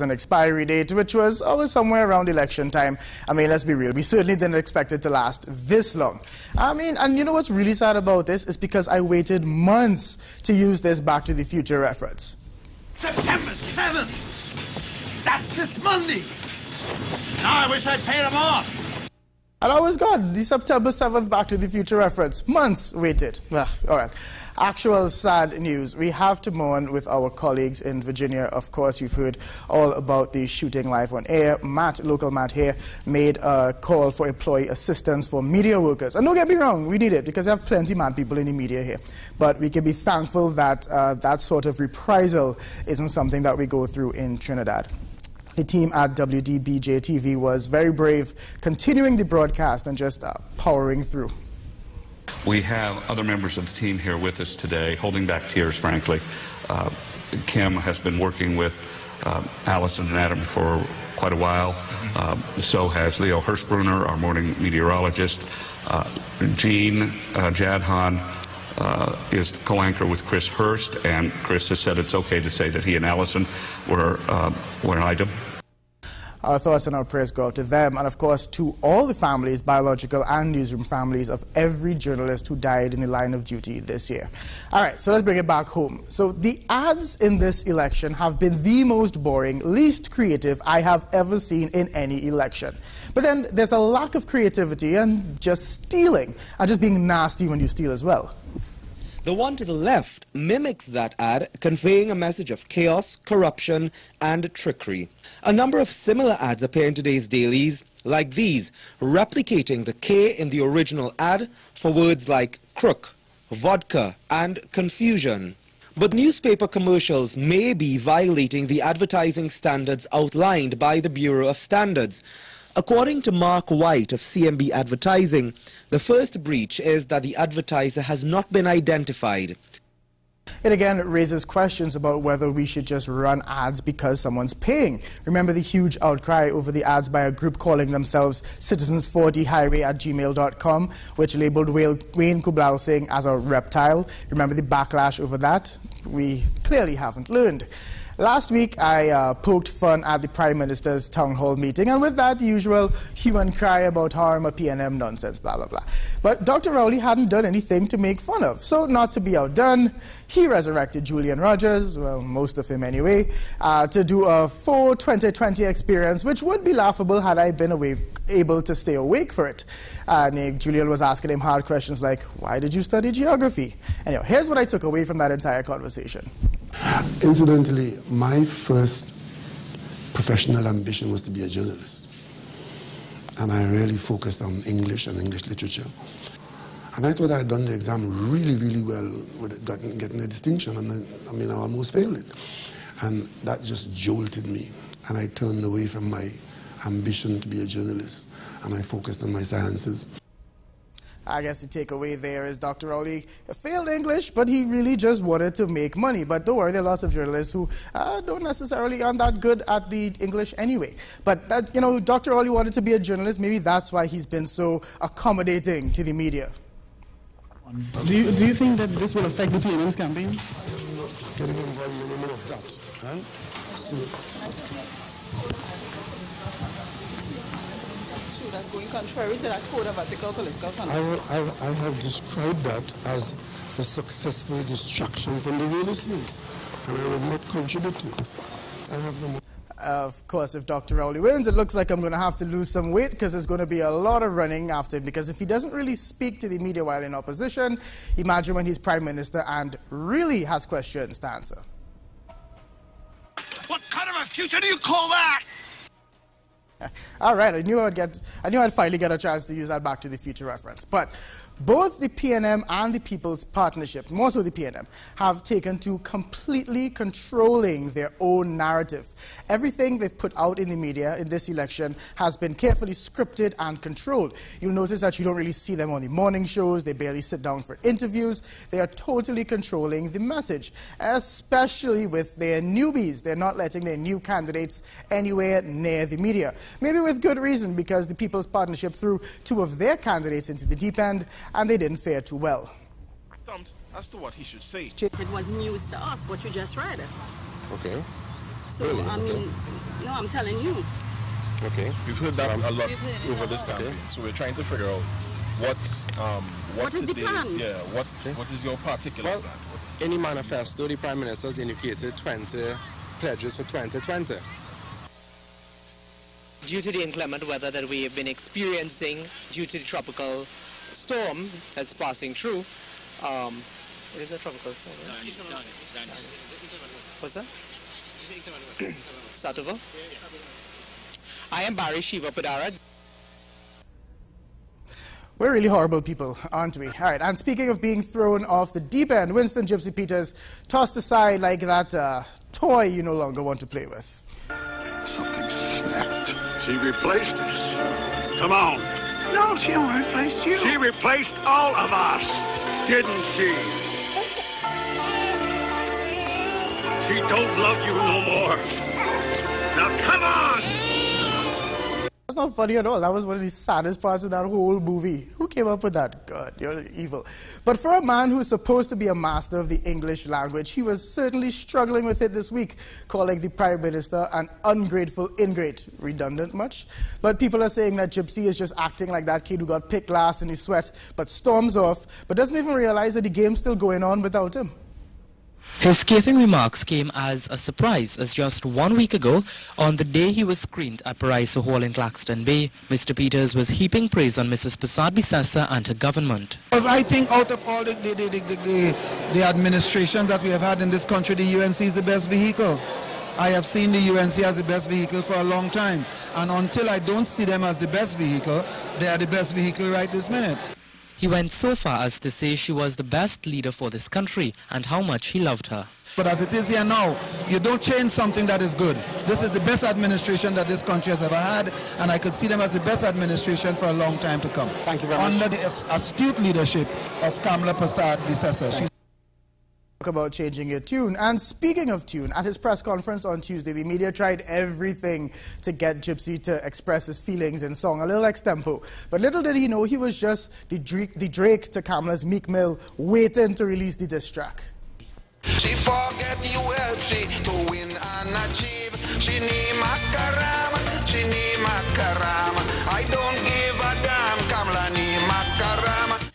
an expiry date, which was always somewhere around election time. I mean, let's be real, we certainly didn't expect it to last this long. I mean, and you know what's really sad about this is because I waited months to use this Back to the Future reference. September 7th! That's this Monday! Now I wish I'd paid them off! And I was gone, the September 7th Back to the Future reference. Months waited. Ugh, all right. Actual sad news. We have to mourn with our colleagues in Virginia. Of course, you've heard all about the shooting live on air. Local Matt here, made a call for employee assistance for media workers. And don't get me wrong, we need it because we have plenty of mad people in the media here. But we can be thankful that that sort of reprisal isn't something that we go through in Trinidad. The team at WDBJ-TV was very brave, continuing the broadcast and just powering through. We have other members of the team here with us today, holding back tears, frankly. Kim has been working with Allison and Adam for quite a while. So has Leo Hirschbrunner, our morning meteorologist. Jean Jadhan is the co-anchor with Chris Hurst, and Chris has said it's okay to say that he and Allison were an item. Our thoughts and our prayers go out to them and, of course, to all the families, biological and newsroom families, of every journalist who died in the line of duty this year. All right, so let's bring it back home. So the ads in this election have been the most boring, least creative I have ever seen in any election. But then there's a lack of creativity and just stealing, and just being nasty when you steal as well. The one to the left mimics that ad, conveying a message of chaos, corruption, and trickery. A number of similar ads appear in today's dailies, like these, replicating the K in the original ad for words like crook, vodka, and confusion. But newspaper commercials may be violating the advertising standards outlined by the Bureau of Standards. According to Mark White of CMB Advertising, the first breach is that the advertiser has not been identified. It again raises questions about whether we should just run ads because someone's paying. Remember the huge outcry over the ads by a group calling themselves citizens4dhighway@gmail.com, which labeled Wayne Kublal Singh as a reptile. Remember the backlash over that? We clearly haven't learned. Last week, I poked fun at the Prime Minister's town hall meeting, and with that, the usual hue and cry about harm, a PNM nonsense, blah, blah, blah. But Dr. Rowley hadn't done anything to make fun of, so not to be outdone, he resurrected Julian Rogers, well, most of him anyway, to do a full 2020 experience, which would be laughable had I been able to stay awake for it. Julian was asking him hard questions like, why did you study geography? Anyhow, here's what I took away from that entire conversation. Incidentally, my first professional ambition was to be a journalist. And I really focused on English and English literature. And I thought I had done the exam really, really well with getting a distinction. And I almost failed it. And that just jolted me. And I turned away from my ambition to be a journalist. And I focused on my sciences. I guess the takeaway there is Dr. Rowley failed English, but he really just wanted to make money. But don't worry, there are lots of journalists who don't necessarily aren't that good at the English anyway. But that, you know, Dr. Rowley wanted to be a journalist. Maybe that's why he's been so accommodating to the media. Do you think that this will affect the PNM's campaign? I'm not getting involved in any more of that. Right? So, that's going contrary to that code of ethical political conduct. I have described that as the successful distraction from the real issues, and I will not contribute to it. I have the Of course, if Dr. Rowley wins, it looks like I'm going to have to lose some weight because there's going to be a lot of running after him. Because if he doesn't really speak to the media while in opposition, imagine when he's Prime Minister and really has questions to answer. What kind of a future do you call that? All right, I knew I'd finally get a chance to use that Back to the Future reference. But both the PNM and the People's Partnership, more so the PNM, have taken to completely controlling their own narrative. Everything they've put out in the media in this election has been carefully scripted and controlled. You'll notice that you don't really see them on the morning shows. They barely sit down for interviews. They are totally controlling the message, especially with their newbies. They're not letting their new candidates anywhere near the media. Maybe with good reason, because the People's Partnership threw two of their candidates into the deep end, and they didn't fare too well. Stumped as to what he should say. It was news to us, what you just read. Okay. So, I mean, no, I'm telling you. Okay. We've heard that a lot We've heard it over a this lot. campaign. So we're trying to figure out what is the plan? Yeah, what is your particular plan? In the manifesto, the Prime Minister has indicated 20 pledges for 2020. Due to the inclement weather that we have been experiencing due to the tropical storm that's passing through, what is a tropical storm? What's that? Satova? I am Barry Shiva Padara. We're really horrible people, aren't we? All right, and speaking of being thrown off the deep end, Winston Gypsy Peters tossed aside like that toy you no longer want to play with. Something snapped. She replaced us. Come on. No, she only replaced you. She replaced all of us, didn't she? She don't love you no more. Now come on! That's not funny at all. That was one of the saddest parts of that whole movie. Who came up with that? God, you're evil. But for a man who's supposed to be a master of the English language, he was certainly struggling with it this week, calling the Prime Minister an ungrateful ingrate. Redundant much? But people are saying that Gypsy is just acting like that kid who got picked last in his sweat, but storms off, but doesn't even realize that the game's still going on without him. His scathing remarks came as a surprise, as just 1 week ago, on the day he was screened at Paraiso Hall in Claxton Bay, Mr. Peters was heaping praise on Mrs. Prasad Bisasa and her government. Because I think out of all the administrations that we have had in this country, the UNC is the best vehicle. I have seen the UNC as the best vehicle for a long time. And until I don't see them as the best vehicle, they are the best vehicle right this minute. He went so far as to say she was the best leader for this country and how much he loved her. But as it is here now, you don't change something that is good. This is the best administration that this country has ever had, and I could see them as the best administration for a long time to come. Thank you very much. Under the astute leadership of Kamala Prasad Bisasa. About changing your tune. And speaking of tune, at his press conference on Tuesday, the media tried everything to get Gypsy to express his feelings in song, a little extempo. But little did he know he was just the Drake to Kamala's Meek Mill, waiting to release the diss track. She forget you help she to win and achieve. She need makarama, she need makarama. I don't give a damn, Kamala need makarama.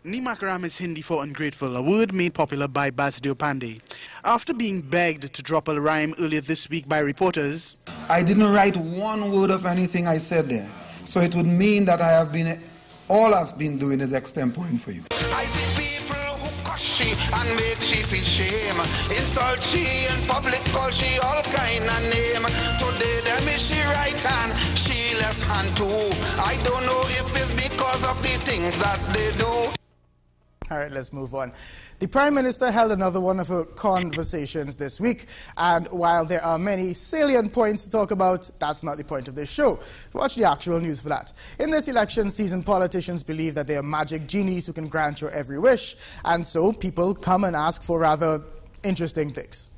Nimakaram is Hindi for ungrateful, a word made popular by Basidio Pandey. After being begged to drop a rhyme earlier this week by reporters, I didn't write one word of anything I said there. So it would mean that I have been, all I've been doing is extemporing for you. I see people who cuss she and make she feel shame. Insult she in public, call she all kind of name. Today them is she right hand, she left hand too. I don't know if it's because of the things that they do. All right, let's move on. The Prime Minister held another one of her conversations this week, and while there are many salient points to talk about, that's not the point of this show. Watch the actual news for that. In this election season, politicians believe that they are magic genies who can grant your every wish, and so people come and ask for rather interesting things.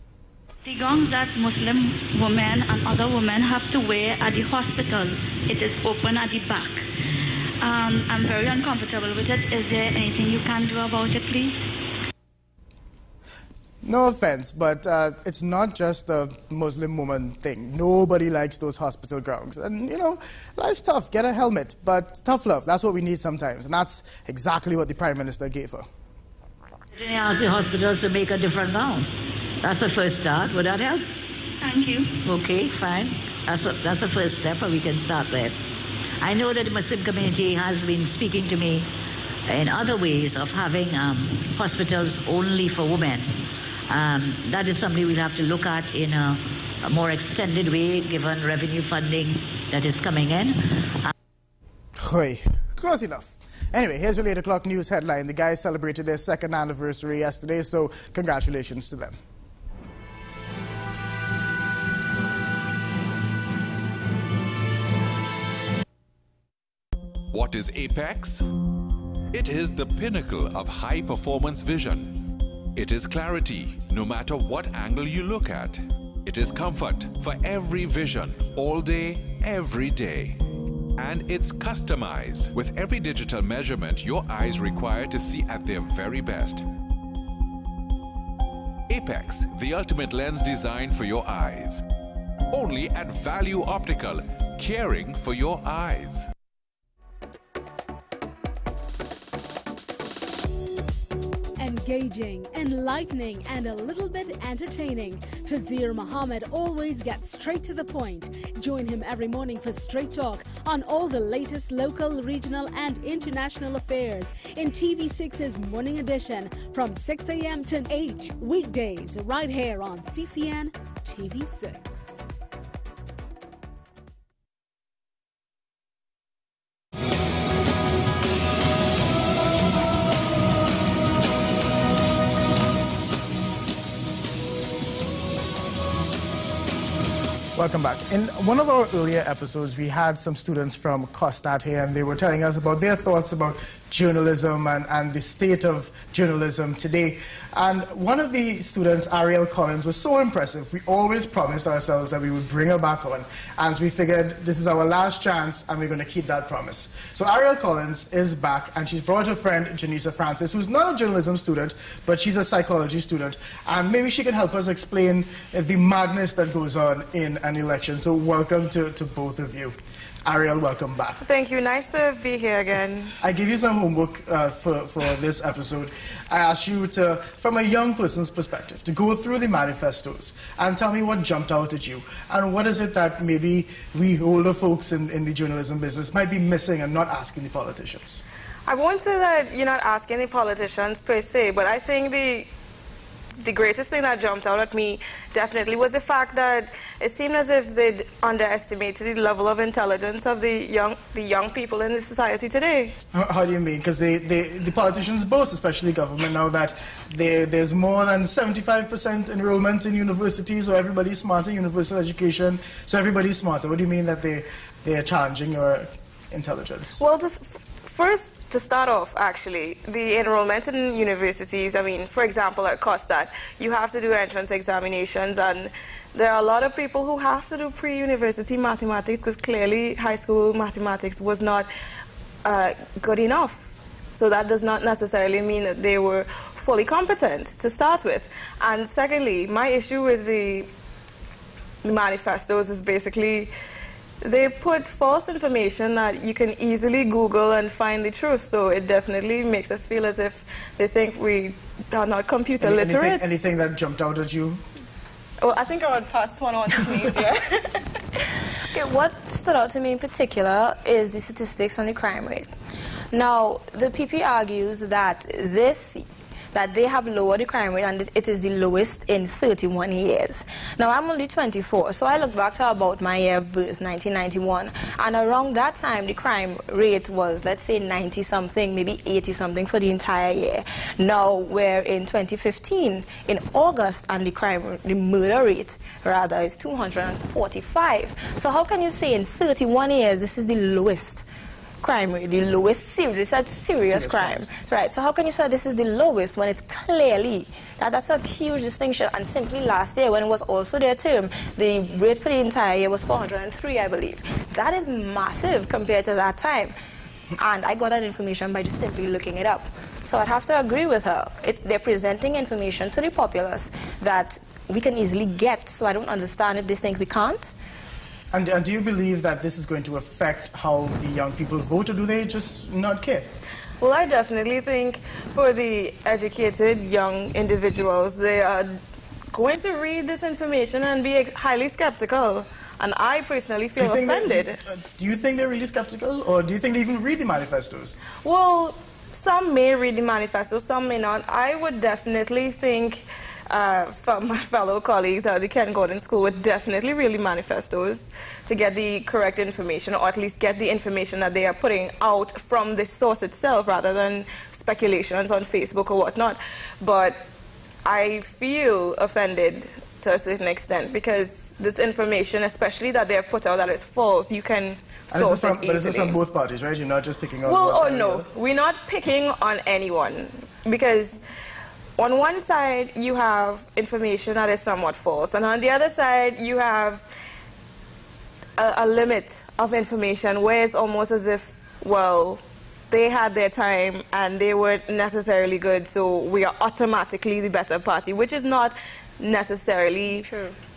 The gown that Muslim women and other women have to wear at the hospital, it is open at the back. I'm very uncomfortable with it. Is there anything you can do about it, please? No offense, but it's not just a Muslim woman thing. Nobody likes those hospital gowns. And, you know, life's tough. Get a helmet. But tough love, that's what we need sometimes. And that's exactly what the Prime Minister gave her. Can you ask the hospitals to make a different gown? That's the first start. Would that help? Thank you. Okay, fine. That's the first step, and we can start there. I know that the Muslim community has been speaking to me in other ways of having hospitals only for women. That is something we'll have to look at in a more extended way, given revenue funding that is coming in. Close enough. Anyway, here's your 8 o'clock news headline. The guys celebrated their 2nd anniversary yesterday, so congratulations to them. What is Apex? It is the pinnacle of high-performance vision. It is clarity, no matter what angle you look at. It is comfort for every vision, all day, every day. And it's customized with every digital measurement your eyes require to see at their very best. Apex, the ultimate lens designed for your eyes. Only at Value Optical, caring for your eyes. Engaging, enlightening, and a little bit entertaining. Fazir Muhammad always gets straight to the point. Join him every morning for Straight Talk on all the latest local, regional, and international affairs in TV6's Morning Edition from 6 a.m. to 8 weekdays right here on CCN TV6. Welcome back. In one of our earlier episodes, we had some students from COSTAT here, and they were telling us about their thoughts about journalism and the state of journalism today. And one of the students, Ariel Collins, was so impressive. We always promised ourselves that we would bring her back on, and we figured this is our last chance, and we're going to keep that promise. So Ariel Collins is back, and she's brought her friend, Janisa Francis, who's not a journalism student, but she's a psychology student, and maybe she can help us explain the madness that goes on in an election. So welcome to both of you. Ariel, welcome back. Thank you. Nice to be here again. I gave you some homework for this episode. I asked you to, from a young person's perspective, to go through the manifestos and tell me what jumped out at you. And what is it that maybe we older folks in the journalism business might be missing and not asking the politicians? I won't say that you're not asking the politicians per se, but I think the greatest thing that jumped out at me definitely was the fact that it seemed as if they'd underestimated the level of intelligence of the young people in the society today. How do you mean? Because the politicians boast, especially government, now that there's more than 75% enrollment in universities, so everybody's smarter, universal education, so everybody's smarter. What do you mean that they're challenging your intelligence? Well, first, to start off, actually, the enrollment in universities, I mean, for example, at COSTAT, you have to do entrance examinations, and there are a lot of people who have to do pre-university mathematics because clearly high school mathematics was not good enough. So that does not necessarily mean that they were fully competent to start with. And secondly, my issue with the manifestos is basically they put false information that you can easily Google and find the truth. So it definitely makes us feel as if they think we are not computer literate. Anything that jumped out at you? Well, I think I would pass one on to Tunisia. Okay, what stood out to me in particular is the statistics on the crime rate. Now, the PP argues that they have lowered the crime rate and it is the lowest in 31 years. Now, I'm only 24, so I look back to about my year of birth, 1991, and around that time, the crime rate was, let's say, 90-something, maybe 80-something for the entire year. Now, we're in 2015, in August, and the murder rate, rather, is 245. So how can you say in 31 years this is the lowest crime rate, the lowest serious crime? Right. So how can you say this is the lowest when it's clearly that's a huge distinction? And simply last year, when it was also their term, the rate for the entire year was 403, I believe. That is massive compared to that time. And I got that information by just simply looking it up. So I'd have to agree with her. They're presenting information to the populace that we can easily get. So I don't understand if they think we can't. And do you believe that this is going to affect how the young people vote, or do they just not care? Well, I definitely think for the educated young individuals, they are going to read this information and be highly skeptical. And I personally feel offended. Do you think they're really skeptical, or do you think they even read the manifestos? Well, some may read the manifestos, some may not. I would definitely think from my fellow colleagues at the Ken Gordon School would definitely read the manifestos to get the correct information, or at least get the information that they are putting out from the source itself rather than speculations on Facebook or whatnot. But I feel offended to a certain extent because this information, especially that they have put out that is false, you can source it easily. But this is from both parties, right? You're not just picking on one side. Well, no, we're not picking on anyone, because on one side you have information that is somewhat false, and on the other side you have a limit of information where it's almost as if, well, they had their time and they weren't necessarily good, so we are automatically the better party, which is not necessarily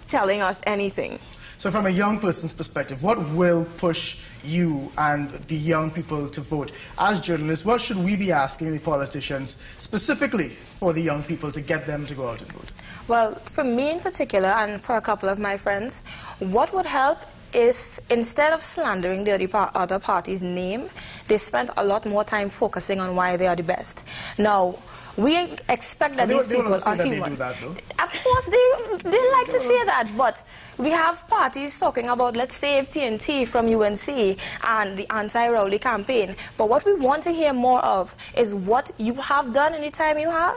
telling us anything. So from a young person's perspective, what will push you and the young people to vote? As journalists, what should we be asking the politicians specifically for the young people to get them to go out and vote? Well, for me in particular, and for a couple of my friends, what would help if instead of slandering the other party's name, they spent a lot more time focusing on why they are the best. Now, we expect that these people are human. They do that, though. Of course, they like to say that, but we have parties talking about let's save TNT from UNC and the anti-Rowley campaign. But what we want to hear more of is what you have done in the time you have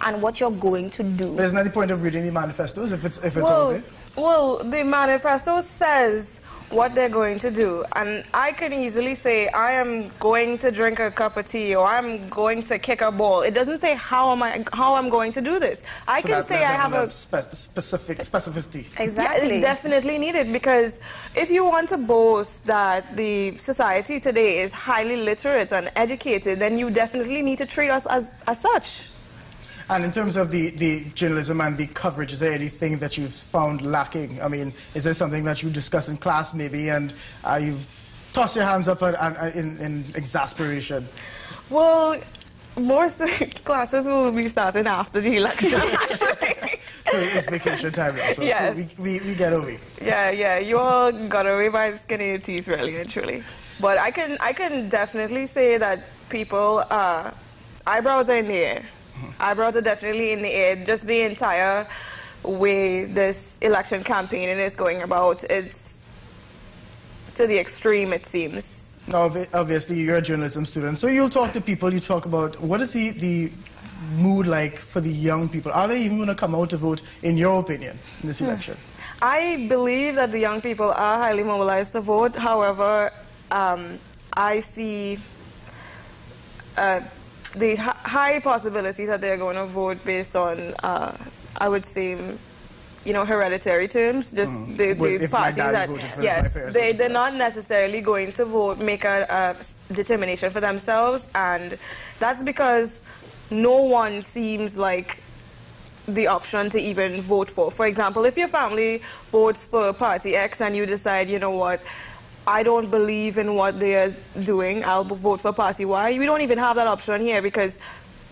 and what you're going to do. But isn't that the point of reading the manifestos if it's all there? Well, the manifesto says what they're going to do, and I can easily say I am going to drink a cup of tea or I'm going to kick a ball. It doesn't say how I'm going to do this. I can say I have a specificity. Exactly. Yeah, it's definitely needed, because if you want to boast that the society today is highly literate and educated, then you definitely need to treat us as such. And in terms of the journalism and the coverage, is there anything that you've found lacking? I mean, is there something that you discuss in class maybe and you toss your hands up in exasperation? Well, most classes will be starting after the election. So it's vacation time now, so, yes. So we get away. Yeah, you all got away by the skin of your teeth, really and truly. But I can definitely say that people, eyebrows are in the air. Eyebrows are definitely in the air. Just the entire way this election campaign is going about, it's to the extreme, it seems. Now, obviously, you're a journalism student, so you'll talk to people, you talk about what is the mood like for the young people? Are they even going to come out to vote, in your opinion, in this election? I believe that the young people are highly mobilized to vote. However, I see the high possibility that they're going to vote based on, I would say, hereditary terms. Just the parties that, yes, they're not necessarily going to vote, make a determination for themselves, and that's because no one seems like the option to even vote for. For example, if your family votes for Party X and you decide, you know what, I don't believe in what they're doing, I'll vote for Party Y. We don't even have that option here because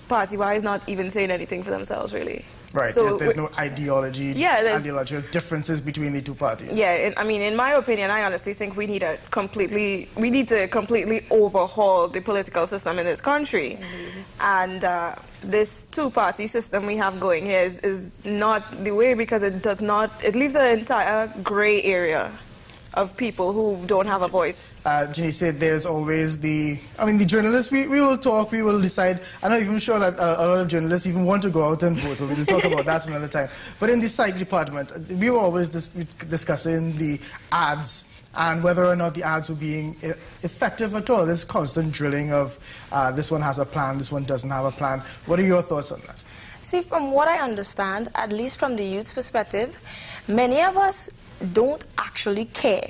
Party Y is not even saying anything for themselves, really. Right, so there's no ideological differences between the two parties. Yeah, I mean, in my opinion, I honestly think we need to completely overhaul the political system in this country. And this two-party system we have going here is not the way, because it leaves an entire gray area of people who don't have a voice. Ginny said there's always the journalists, we will talk, we will decide. I'm not even sure that a lot of journalists even want to go out and vote, but we'll talk about that another time. But in the psych department, we were always discussing the ads and whether or not the ads were being effective at all. This constant drilling of this one has a plan, this one doesn't have a plan. What are your thoughts on that? See, from what I understand, at least from the youth's perspective, many of us don't actually care.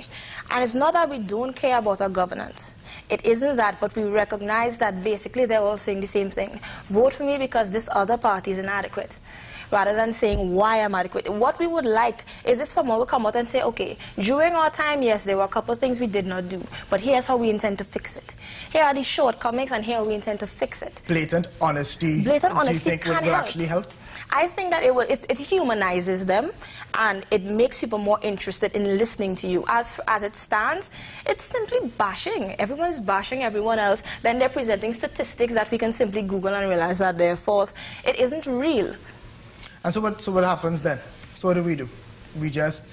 And it's not that we don't care about our governance. It isn't that, but we recognize that basically they're all saying the same thing. Vote for me because this other party is inadequate, rather than saying why I'm adequate. What we would like is if someone would come out and say, okay, during our time, yes, there were a couple of things we did not do, but here's how we intend to fix it. Here are the shortcomings, and here we intend to fix it. Blatant honesty. Blatant honesty. Do you think will actually help? I think that it humanizes them, and it makes people more interested in listening to you. As it stands, it's simply bashing. Everyone's bashing everyone else. Then they're presenting statistics that we can simply Google and realize that they're false. It isn't real. And so what happens then? So what do? We just,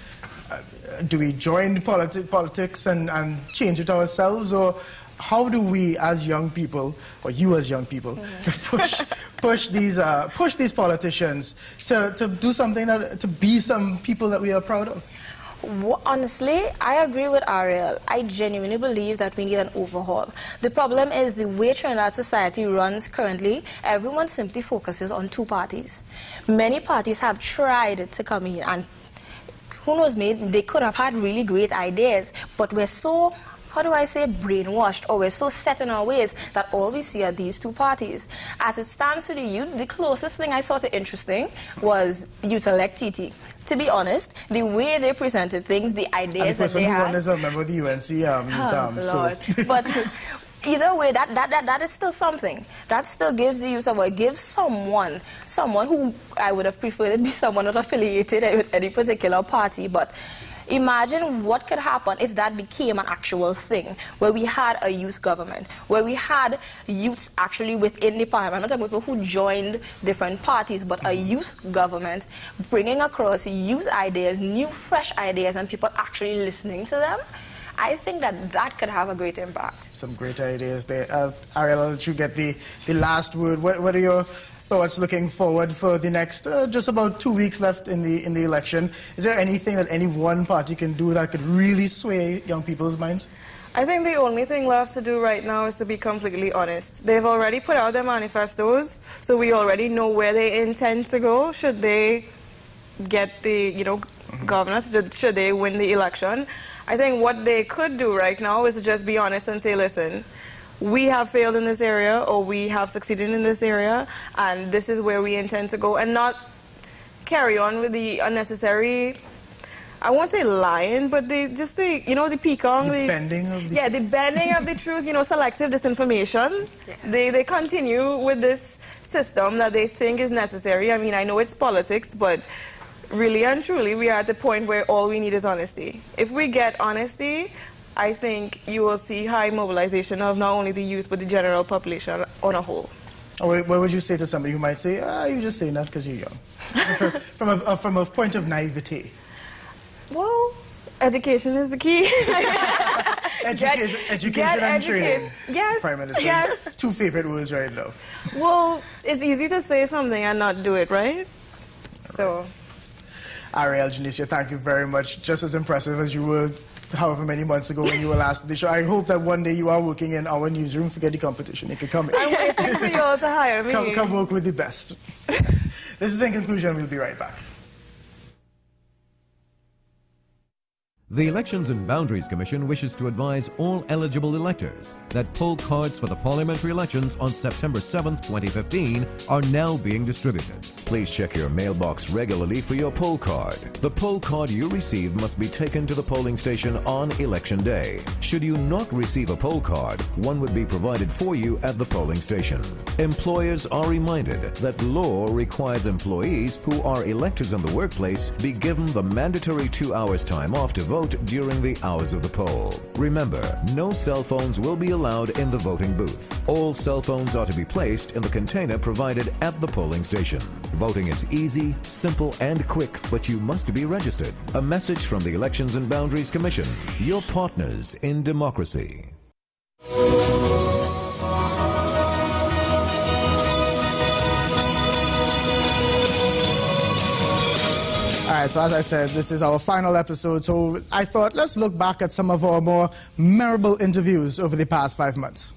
do we join politics and change it ourselves, or how do we as young people, or you as young people, push these politicians to do something, to be some people that we are proud of? Well, honestly, I agree with Ariel. I genuinely believe that we need an overhaul. The problem is the way Trinidad society runs currently, everyone simply focuses on two parties. Many parties have tried to come in, and who knows, maybe they could have had really great ideas, but we're so, how do I say, brainwashed, or we're so set in our ways that all we see are these two parties. As it stands for the youth, the closest thing I saw to interesting was Youth Elect TT. to be honest, the way they presented things, the ideas that they had. And the person who won is a member of the UNC youth But either way, that is still something. That still gives the youth a voice. Gives someone who I would have preferred it be someone not affiliated with any particular party, but imagine what could happen if that became an actual thing, where we had a youth government, where we had youths actually within the parliament. I'm not talking about people who joined different parties, but a youth government bringing across youth ideas, new, fresh ideas, and people actually listening to them. I think that could have a great impact. Some great ideas there. Ariel, I'll let you get the last word. What are your thoughts looking forward for the next just about 2 weeks left in the election? Is there anything that any one party can do that could really sway young people's minds? I think the only thing left to do right now is to be completely honest. They've already put out their manifestos, so we already know where they intend to go should they get the, governors, should they win the election. I think what they could do right now is to just be honest and say, listen, we have failed in this area, or we have succeeded in this area, and this is where we intend to go, and not carry on with the unnecessary, I won't say lying, but the peacock. The bending of the truth. The bending of the truth, selective disinformation. Yes. They continue with this system that they think is necessary. I mean, I know it's politics, but really and truly, we are at the point where all we need is honesty. If we get honesty, I think you will see high mobilization of not only the youth, but the general population on a whole. What would you say to somebody who might say, you're just saying that because you're young? from a point of naivety. Well, education is the key. Education and training. Yes. Prime Minister's yes. two favorite words right now. Well, it's easy to say something and not do it, right? So. Ariel Janicia, thank you very much. Just as impressive as you were however many months ago when you were last on the show. I hope that one day you are working in our newsroom. Forget the competition. You can come in. I'm waiting for you all to hire me. Come work with the best. This is in conclusion. We'll be right back. The Elections and Boundaries Commission wishes to advise all eligible electors that poll cards for the parliamentary elections on September 7th, 2015 are now being distributed. Please check your mailbox regularly for your poll card. The poll card you receive must be taken to the polling station on Election Day. Should you not receive a poll card, one would be provided for you at the polling station. Employers are reminded that law requires employees who are electors in the workplace be given the mandatory 2 hours time off to vote during the hours of the poll. Remember, no cell phones will be allowed in the voting booth. All cell phones are to be placed in the container provided at the polling station. Voting is easy, simple, and quick, but you must be registered. A message from the Elections and Boundaries Commission, your partners in democracy. All right, so as I said, this is our final episode, so I thought let's look back at some of our more memorable interviews over the past 5 months.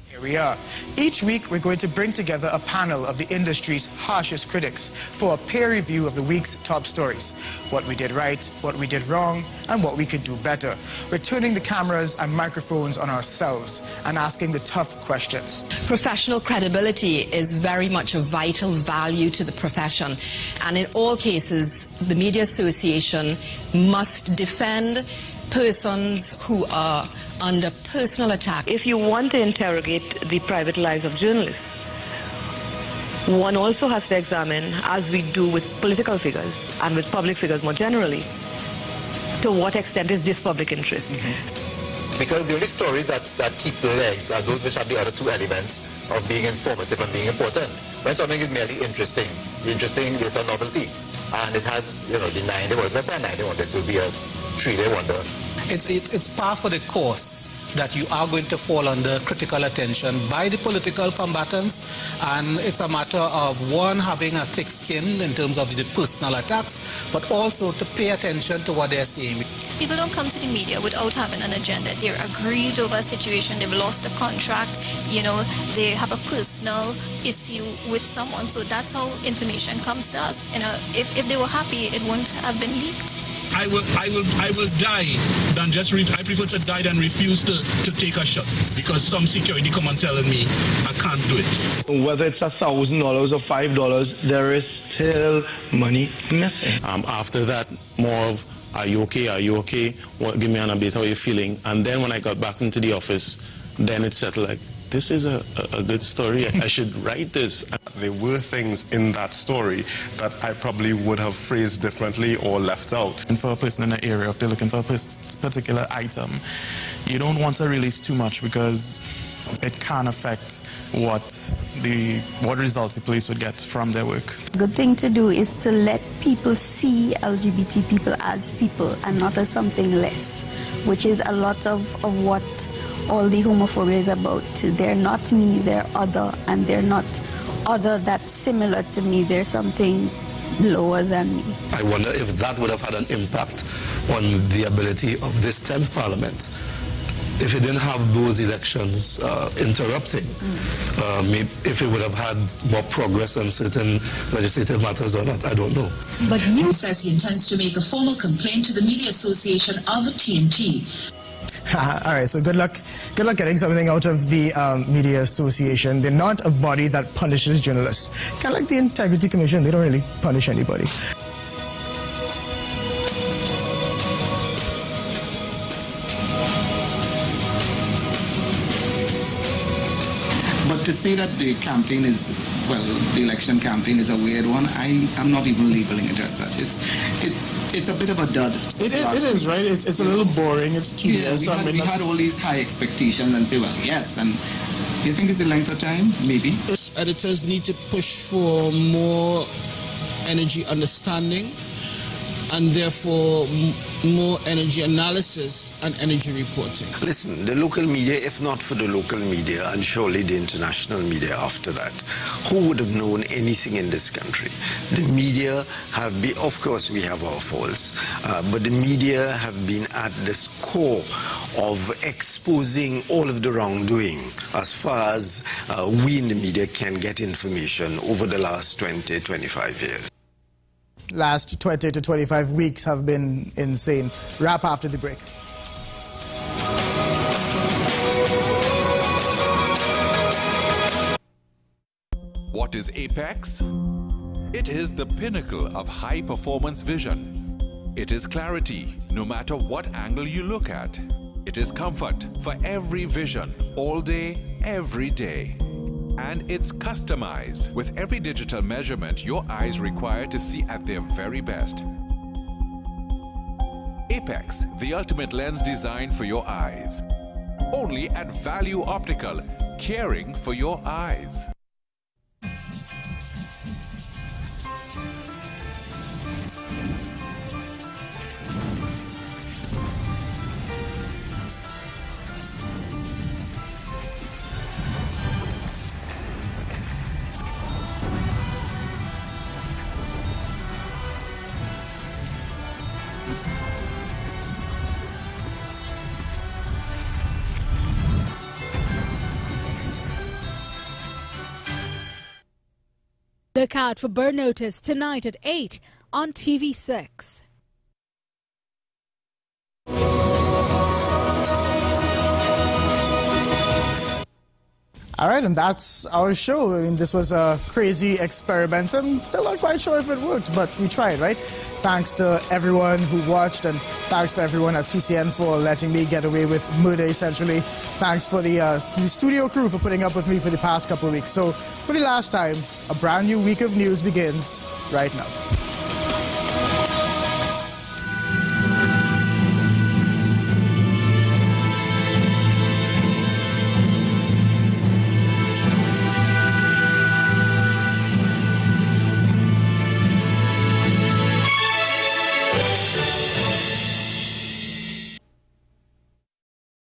Here we are. Each week, we're going to bring together a panel of the industry's harshest critics for a peer review of the week's top stories. What we did right, what we did wrong, and what we could do better. We're turning the cameras and microphones on ourselves and asking the tough questions. Professional credibility is very much a vital value to the profession. And in all cases, the Media Association must defend persons who are under personal attack. If you want to interrogate the private lives of journalists, one also has to examine, as we do with political figures and with public figures more generally, to what extent is this public interest? Because the only stories that keep legs are those which have the other two elements of being informative and being important. When something is merely interesting is a novelty. And it has, the 9-day wonder, by 9-day wonder, it will be a 3-day wonder. It's par for the course that you are going to fall under critical attention by the political combatants, and it's a matter of one having a thick skin in terms of the personal attacks, but also to pay attention to what they're saying. People don't come to the media without having an agenda. They're aggrieved over a situation, they've lost a contract, they have a personal issue with someone, so that's how information comes to us. If they were happy, it wouldn't have been leaked. I will die than just I prefer to die than refuse to take a shot, because some security come and telling me I can't do it. Whether it's $1,000 or $5, there is still money missing. After that, more of, are you okay? Are you okay? Well, give me an update, how are you feeling? And then when I got back into the office, then it settled like, this is a good story. I should write this. There were things in that story that I probably would have phrased differently or left out. And for a person in an area, if they're looking for a particular item, you don't want to release too much because it can affect what results the police would get from their work. Good thing to do is to let people see LGBT people as people and not as something less, which is a lot of what all the homophobia is about. They're not me, they're other, and they're not other that's similar to me. They're something lower than me. I wonder if that would have had an impact on the ability of this 10th Parliament. If it didn't have those elections interrupting, maybe if it would have had more progress on certain legislative matters or not, I don't know. But Wu says he intends to make a formal complaint to the Media Association of TNT. All right, so good luck getting something out of the Media Association. They're not a body that punishes journalists. Kind of like the Integrity Commission, they don't really punish anybody. But to say that the campaign is, well, the election campaign is a weird one, I'm not even labeling it as such. It's a bit of a dud. It is, right? It's a little boring, it's tedious. Yeah, we had all these high expectations and say, well, yes, and do you think it's the length of time? Maybe. Editors need to push for more energy understanding and therefore more energy analysis and energy reporting. Listen, the local media, if not for the local media, and surely the international media after that, who would have known anything in this country? The media have been, of course we have our faults, but the media have been at this core of exposing all of the wrongdoing as far as we in the media can get information over the last 20, 25 years. Last 20 to 25 weeks have been insane. Wrap after the break. What is Apex? It is the pinnacle of high-performance vision. It is clarity, no matter what angle you look at. It is comfort for every vision, all day, every day. And it's customized with every digital measurement your eyes require to see at their very best. Apex, the ultimate lens designed for your eyes. Only at Value Optical, caring for your eyes. Look out for Bird Notice tonight at 8 on TV6. All right, and that's our show. I mean, this was a crazy experiment. I'm still not quite sure if it worked, but we tried, right? Thanks to everyone who watched, and thanks for everyone at CCN for letting me get away with murder, essentially. Thanks for the studio crew for putting up with me for the past couple of weeks. So, for the last time, a brand new week of news begins right now.